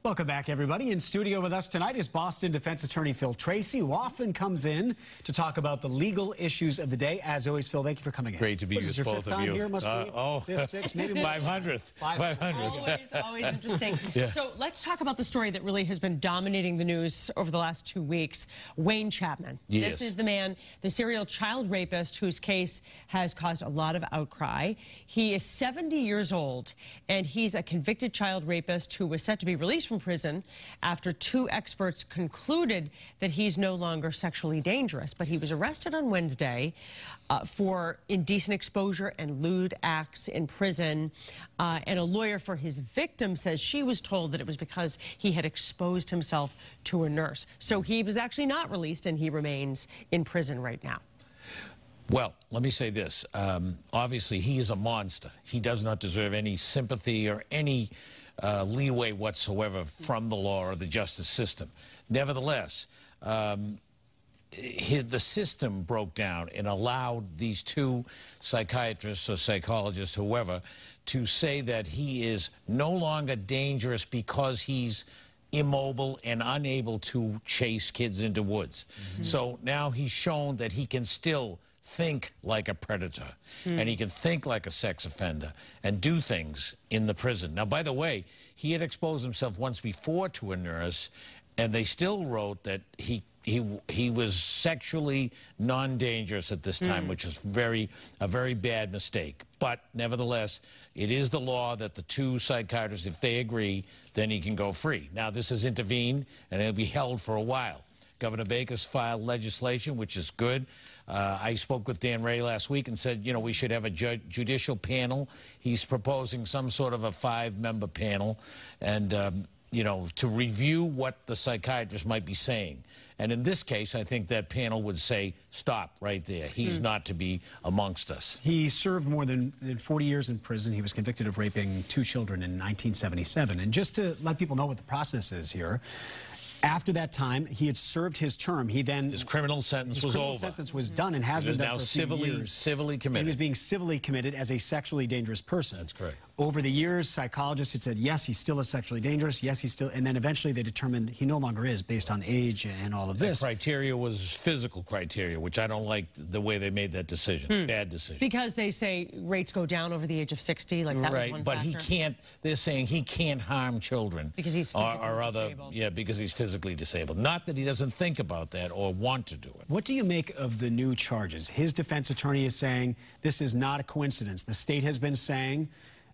Welcome back, everybody. In studio with us tonight is Boston defense attorney Phil Tracy, who often comes in to talk about the legal issues of the day. As always, Phil, thank you for coming in. Great to be with both of you. Here must be fifth, sixth, maybe 500th. 500th. Always interesting. Yeah. So let's talk about the story that really has been dominating the news over the last 2 weeks. Wayne Chapman. Yes. This is the man, the serial child rapist whose case has caused a lot of outcry. He is 70 years old, and he's a convicted child rapist who was set to be released from prison after 2 experts concluded that he's no longer sexually dangerous. But he was arrested on Wednesday for indecent exposure and lewd acts in prison. And a lawyer for his victim says she was told that it was because he had exposed himself to a nurse. So he was actually not released, and he remains in prison right now. Well, let me say this. Obviously, he is a monster. He does not deserve any sympathy or any leeway whatsoever from the law or the justice system. Nevertheless, the system broke down and allowed these 2 psychiatrists or psychologists, whoever, to say that he is no longer dangerous because he's immobile and unable to chase kids into woods. So now he's shown that he can still think like a predator, and he can think like a sex offender and do things in the prison. Now, by the way, he had exposed himself once before to a nurse, and they still wrote that he was sexually non-dangerous at this time, which is a very bad mistake. But nevertheless, it is the law that the 2 psychiatrists, if they agree, then he can go free. Now, this has intervened, and it'll be held for a while. Governor Baker's filed legislation, which is good. I spoke with Dan Ray last week and said, you know, we should have a judicial panel. He's proposing some sort of a 5-member panel, and you know, to review what the psychiatrist might be saying. And in this case, I think that panel would say, stop right there. He's not to be amongst us. He served more than 40 years in prison. He was convicted of raping 2 children in 1977. And just to let people know what the process is here, after that time, he had served his term. His criminal sentence was over. His sentence was done and has been done for a few years. Civilly committed. He was being civilly committed as a sexually dangerous person. That's correct. Over the years, psychologists had said, yes, he still is sexually dangerous. Yes, he's still, and then eventually they determined he no longer is based on age and all of this. The criteria was physical criteria, which I don't like the way they made that decision. Bad decision. Because they say rates go down over the age of 60, like that was one but factor. he can't, they're saying he can't harm children. Because he's physically disabled. Yeah, because he's physically disabled. Not that he doesn't think about that or want to do it. What do you make of the new charges? His defense attorney is saying this is not a coincidence. The state has been saying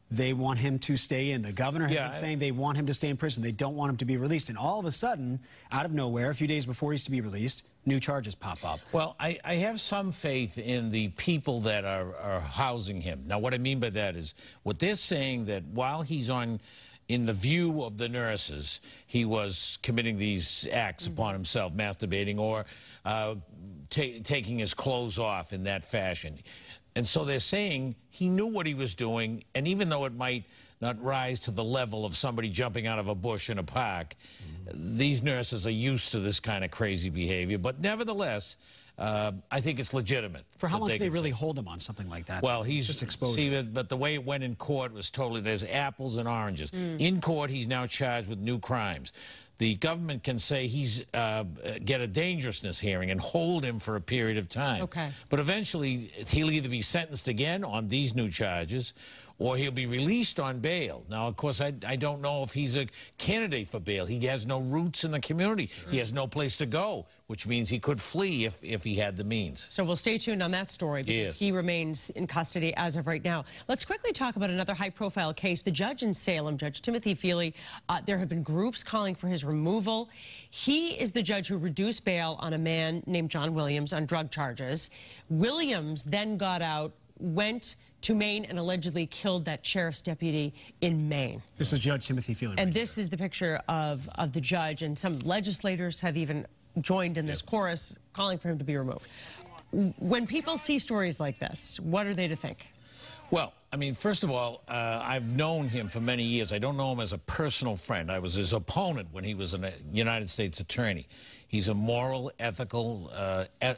they want him to stay in. The governor has been saying they want him to stay in prison. They don't want him to be released. And all of a sudden, out of nowhere, a few days before he's to be released, new charges pop up. Well, I have some faith in the people that are housing him. Now, what I mean by that is what they're saying, that while he's in the view of the nurses, he was committing these acts upon himself, masturbating or taking his clothes off in that fashion. And so they're saying he knew what he was doing, and even though it might not rise to the level of somebody jumping out of a bush in a park, these nurses are used to this kind of crazy behavior. But nevertheless, I think it's legitimate. For how long do they really hold him on something like that? Well, he's just exposure. See, but the way it went in court was totally, there's apples and oranges. In court, he's now charged with new crimes. The government can say he's get a dangerousness hearing and hold him for a period of time. Okay. But eventually, he'll either be sentenced again on these new charges, or he'll be released on bail. Now, of course, I don't know if he's a candidate for bail. He has no roots in the community. He has no place to go, which means he could flee if he had the means. So we'll stay tuned on that story, because he remains in custody as of right now. Let's quickly talk about another high-profile case. The judge in Salem, Judge Timothy Feeley, there have been groups calling for his removal. He is the judge who reduced bail on a man named John Williams on drug charges. Williams then got out, went to Maine, and allegedly killed that sheriff's deputy in Maine. This is Judge Timothy Feeley. And this is the picture of the judge, and some legislators have even joined in this chorus calling for him to be removed. When people see stories like this, what are they to think? Well, I mean, first of all, I've known him for many years. I don't know him as a personal friend. I was his opponent when he was a United States attorney. He's a moral, ethical,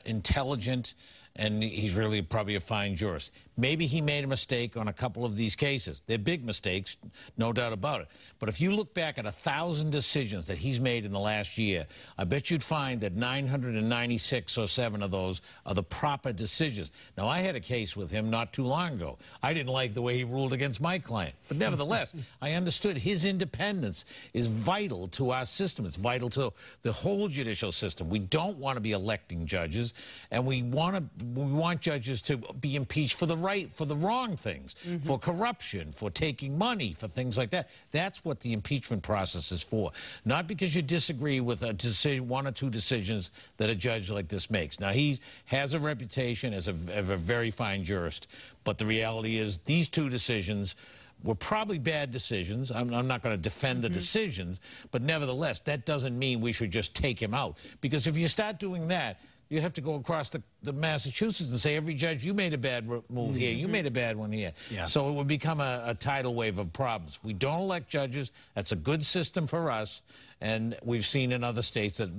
intelligent, and he's really probably a fine jurist. Maybe he made a mistake on a couple of these cases. They're big mistakes, no doubt about it. But if you look back at 1,000 decisions that he's made in the last year, I bet you'd find that 996 or 7 of those are the proper decisions. Now, I had a case with him not too long ago. I didn't like the way he ruled against my client. But nevertheless, I understood his independence is vital to our system. It's vital to the whole judicial system. We don't want to be electing judges, and we want judges to be impeached for the wrong things, for corruption, for taking money, for things like that. That's what the impeachment process is for. Not because you disagree with a decision, 1 or 2 decisions that a judge like this makes. Now, he has a reputation as a very fine jurist, but the reality is these 2 decisions were probably bad decisions. I'm not going to defend the decisions, but nevertheless, that doesn't mean we should just take him out. Because if you start doing that, you have to go across the Massachusetts and say, every judge, you made a bad move here, you made a bad one here. Yeah. So it would become a tidal wave of problems. We don't elect judges. That's a good system for us, and we've seen in other states that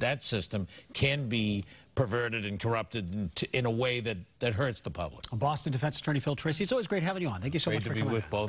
that system can be perverted and corrupted in a way that hurts the public. Boston defense attorney Phil Tracy, it's always great having you on. Thank you so much for coming. Great to be with both.